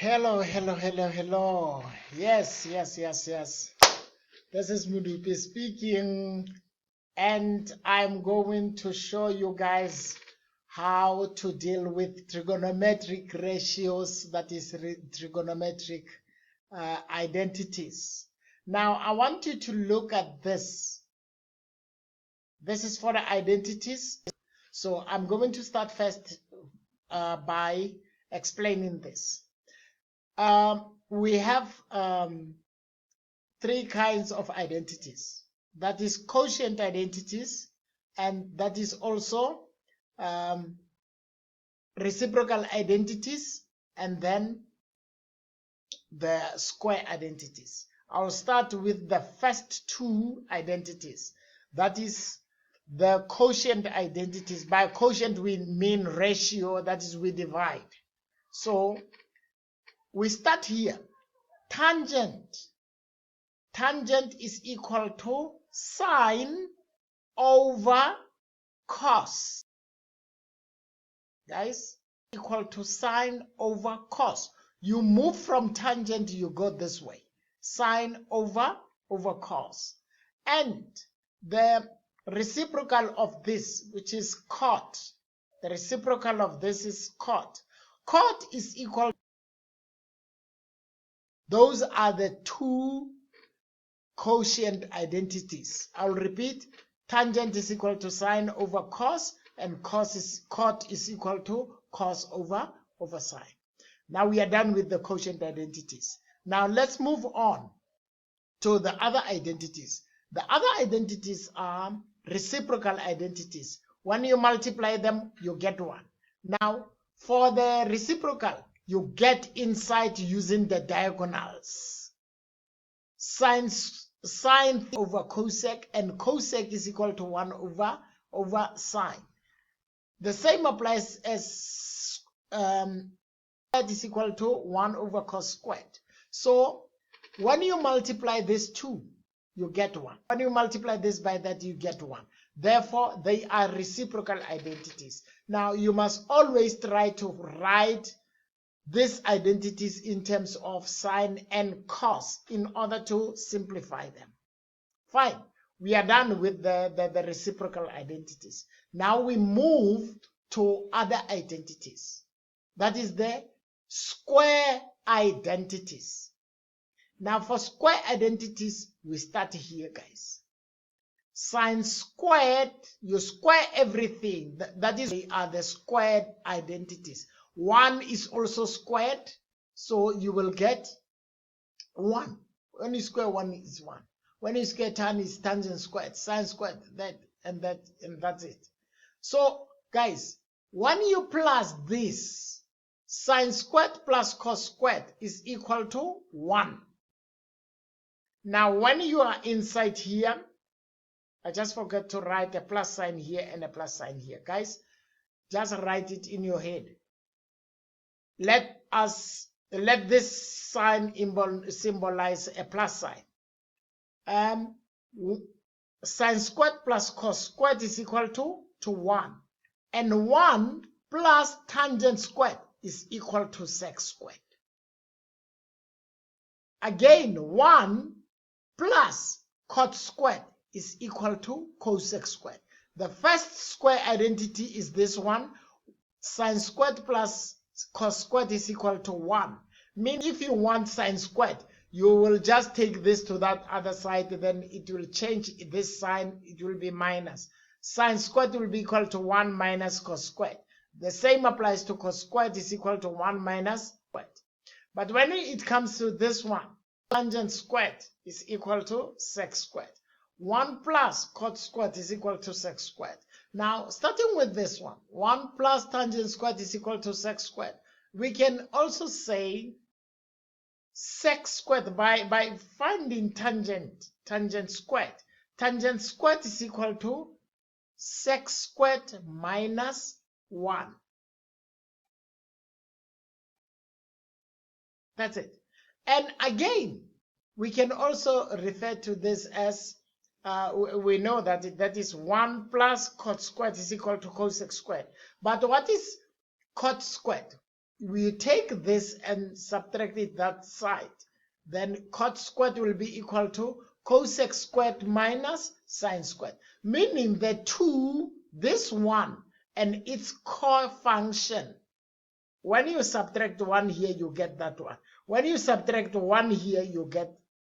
Hello. Yes. This is Mudupi speaking, and I'm going to show you guys how to deal with trigonometric ratios, that is trigonometric identities. Now, I want you to look at this. This is for the identities. So I'm going to start first by explaining this. We have three kinds of identities. That is quotient identities, and that is also reciprocal identities, and then the square identities. I'll start with the first two identities. That is the quotient identities. By quotient we mean ratio, that is we divide. So we start here. Tangent is equal to sine over cos. Guys, equal to sine over cos. You move from tangent, you go this way. Sine over cos. And the reciprocal of this, which is cot. The reciprocal of this is cot. Cot is equal. Those are the two quotient identities. I'll repeat. Tangent is equal to sine over cos, and cot is equal to cos over sine. Now we are done with the quotient identities. Now let's move on to the other identities. The other identities are reciprocal identities. When you multiply them, you get one. Now, for the reciprocal, you get inside using the diagonals. Sine over cosec, and cosec is equal to 1 over sine. The same applies as that is equal to 1 over cos squared. So when you multiply these two, you get 1. When you multiply this by that, you get 1. Therefore, they are reciprocal identities. Now, you must always try to write these identities in terms of sine and cos in order to simplify them. Fine. We are done with the reciprocal identities. Now we move to other identities. That is the square identities. Now for square identities, we start here, guys. Sine squared, you square everything. That is, they are the squared identities. 1 is also squared, so you will get 1. When you square 1 is 1. When you square tan is tangent squared, sine squared, and that's it. So guys, when you plus this, sine squared plus cos squared is equal to 1. Now when you are inside here, I just forgot to write a plus sign here and a plus sign here. Guys, just write it in your head. Let this sign symbolize a plus sign. Sine squared plus cos squared is equal to 1. And 1 plus tangent squared is equal to sec squared. Again, 1 plus cot squared is equal to cosec squared. The first square identity is this one. Sine squared plus cos squared is equal to 1. Meaning if you want sine squared, you will just take this to that other side, then it will change this sign, it will be minus. Sine squared will be equal to 1 minus cos squared. The same applies to cos squared is equal to 1 minus squared. But when it comes to this one, tangent squared is equal to sec squared. 1 plus cot squared is equal to sec squared. Now, starting with this one, 1 plus tangent squared is equal to sec squared. We can also say sec squared by finding tangent squared. Tangent squared is equal to sec squared minus 1. That's it. And again, we can also refer to this as we know that is 1 plus cot squared is equal to cosec squared. But what is cot squared? we take this and subtract it that side. Then cot squared will be equal to cosec squared minus sine squared. Meaning the two, this one and its co-function. When you subtract one here, you get that one. When you subtract one here, you get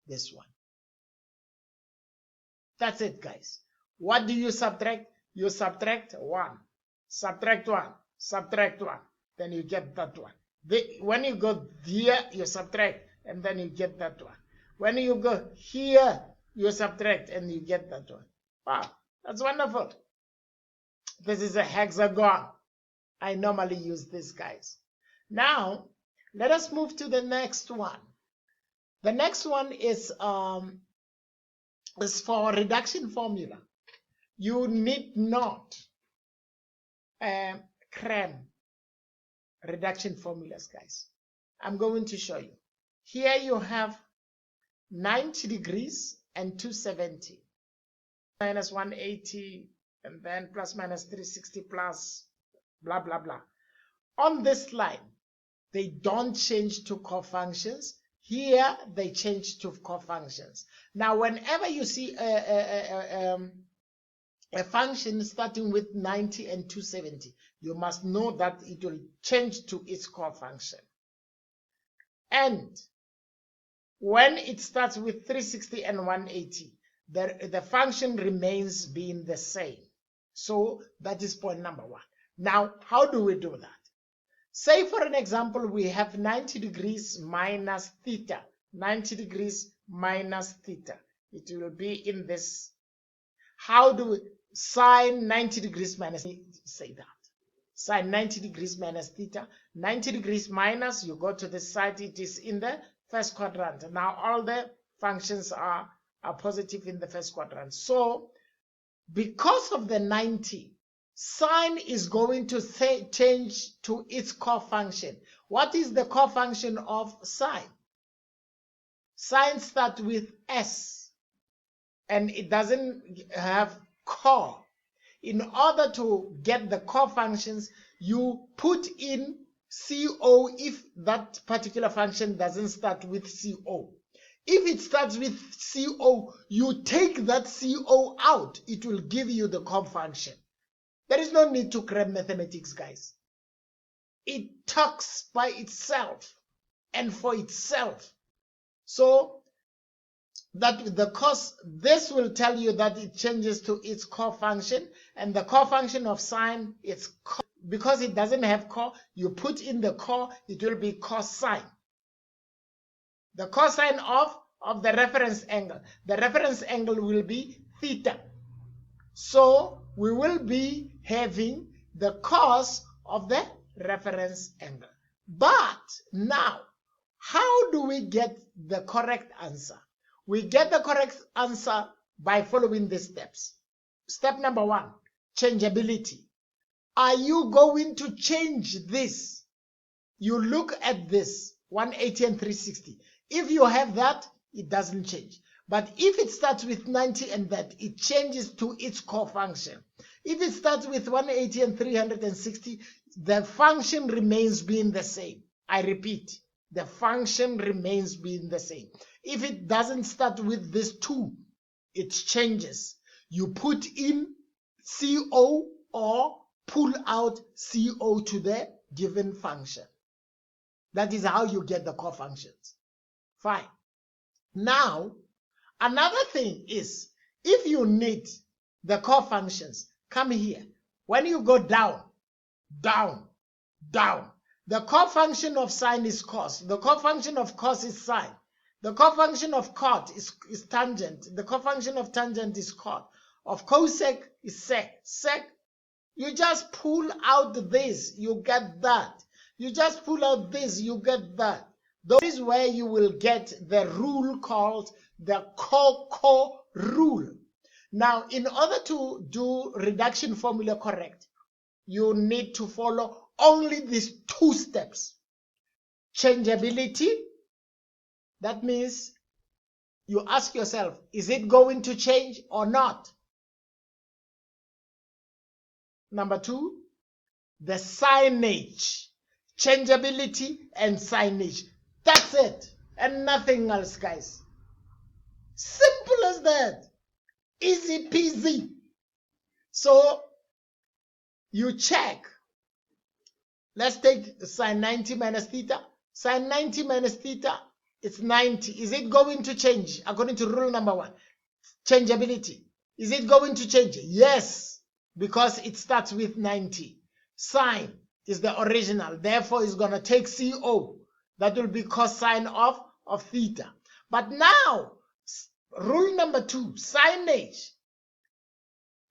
this one. That's it, guys. What do you subtract? You subtract 1. Subtract 1. Subtract 1. Then you get that one. When you go here, you subtract, and then you get that one. When you go here, you subtract, and you get that one. Wow, that's wonderful. This is a hexagon. I normally use this, guys. Now, let us move to the next one. The next one is for reduction formula. You need not cram reduction formulas, guys. I'm going to show you. Here you have 90 degrees and 270. Minus 180 and then plus minus 360 plus blah, blah, blah. On this line, they don't change to cofunctions. Here, they change to cofunctions. Now, whenever you see a function starting with 90 and 270, you must know that it will change to its cofunction. And when it starts with 360 and 180, the function remains being the same. So that is point number 1. Now, how do we do that? Say, for an example, we have 90 degrees minus theta. 90 degrees minus theta. It will be in this. How do we sine 90 degrees minus, say that. Sine 90 degrees minus theta. 90 degrees minus, you go to the side, it is in the first quadrant. Now, all the functions are positive in the first quadrant. So, because of the 90, sine is going to change to its cofunction. What is the cofunction of sine? Sine starts with S, and it doesn't have co. In order to get the cofunctions, you put in CO if that particular function doesn't start with CO. If it starts with CO, you take that CO out. It will give you the cofunction. There is no need to cram mathematics, guys. It talks by itself and for itself. So that the cos, this will tell you that it changes to its cofunction, and the cofunction of sine is because it doesn't have co, you put in the co, it will be cosine. The cosine of the reference angle. The reference angle will be theta. So we will be having the cos of the reference angle. But now, how do we get the correct answer? We get the correct answer by following these steps. Step number 1, changeability. Are you going to change this? You look at this, 180 and 360. If you have that, it doesn't change. But if it starts with 90 and that, it changes to its cofunction. If it starts with 180 and 360, the function remains being the same. I repeat, the function remains being the same. If it doesn't start with this 2, it changes. You put in CO or pull out CO to the given function. That is how you get the cofunctions. Fine. Now, another thing is, if you need the cofunctions, come here. When you go down, down, down, the cofunction of sine is cos. The cofunction of cos is sine. The cofunction of cot is tangent. The cofunction of tangent is cot. Of cosec is sec. Sec, you just pull out this, you get that. You just pull out this, you get that. That is where you will get the rule called the Co rule. Now, in order to do reduction formula correct, you need to follow only these 2 steps. Changeability, that means you ask yourself, is it going to change or not? Number 2, the signage. changeability, and signage. That's it, and nothing else, guys. Simple as that. Easy peasy. So you check. Let's take sine 90 minus theta. Sine 90 minus theta, it's 90. Is it going to change according to rule number 1? Changeability. Is it going to change? Yes, because it starts with 90. Sine is the original. Therefore, it's going to take CO. That will be cosine of theta. But now, rule number 2, signage.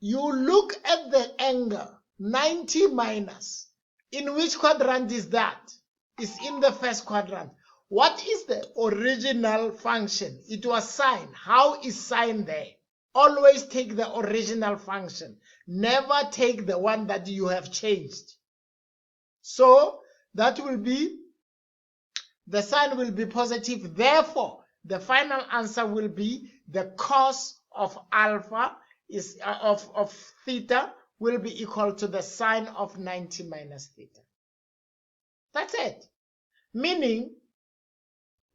You look at the angle, 90 minus. In which quadrant is that? It's in the first quadrant. What is the original function? It was sine. How is sine there? Always take the original function. Never take the one that you have changed. So that will be, the sign will be positive. Therefore, the final answer will be the cos of alpha is of theta will be equal to the sine of 90 minus theta. That's it. Meaning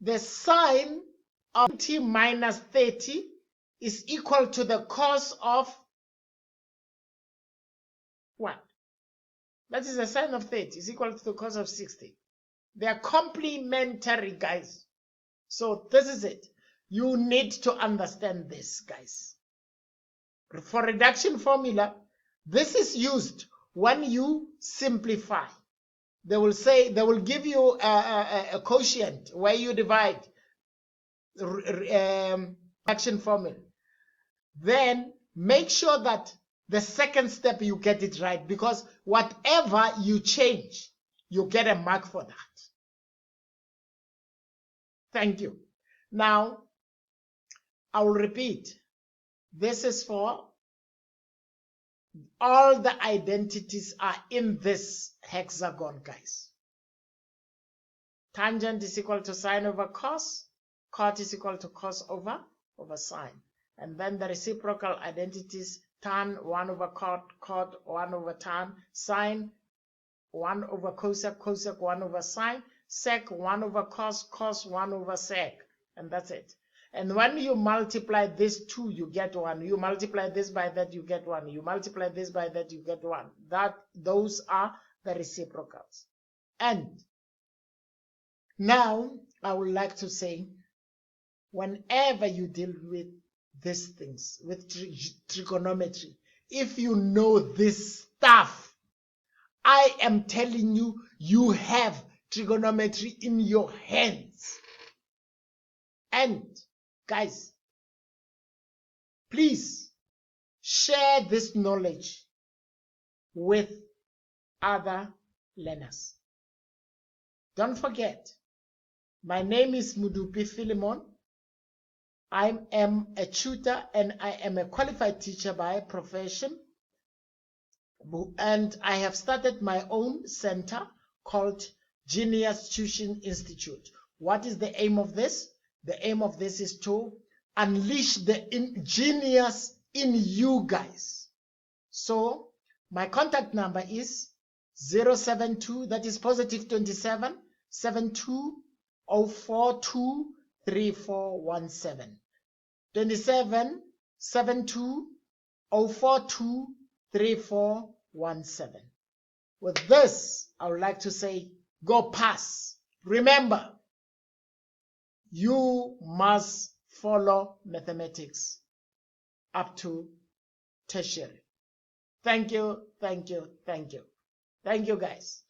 the sine of 90 minus 30 is equal to the cos of what? That is the sine of 30 is equal to the cos of 60. They are complementary, guys. So this is it. You need to understand this, guys. For reduction formula, this is used when you simplify. They will say, they will give you a quotient where you divide reduction formula. Then make sure that the second step you get it right, because whatever you change, you get a mark for that. Thank you. Now, I will repeat. This is for all the identities are in this hexagon, guys. Tangent is equal to sine over cos. Cot is equal to cos over sine. And then the reciprocal identities, tan 1 over cot, cot 1 over tan, sine 1 over cosec, cosec 1 over sine, sec 1 over cos, cos 1 over sec. And that's it. And when you multiply this 2, you get 1. You multiply this by that, you get 1. You multiply this by that, you get 1. Those are the reciprocals. And now I would like to say, whenever you deal with these things, with trigonometry, if you know this stuff, I am telling you, you have trigonometry in your hands. And guys, please share this knowledge with other learners. Don't forget, my name is Mudupi Philemon. I am a tutor and I am a qualified teacher by profession. And I have started my own center called Genius Tuition Institute. What is the aim of this? The aim of this is to unleash the genius in you guys. So my contact number is 072, that is positive 27 72 042 3417. 27 72 042 3417. With this, I would like to say, go pass. Remember, you must follow mathematics up to tertiary. Thank you, thank you, thank you. Thank you, guys.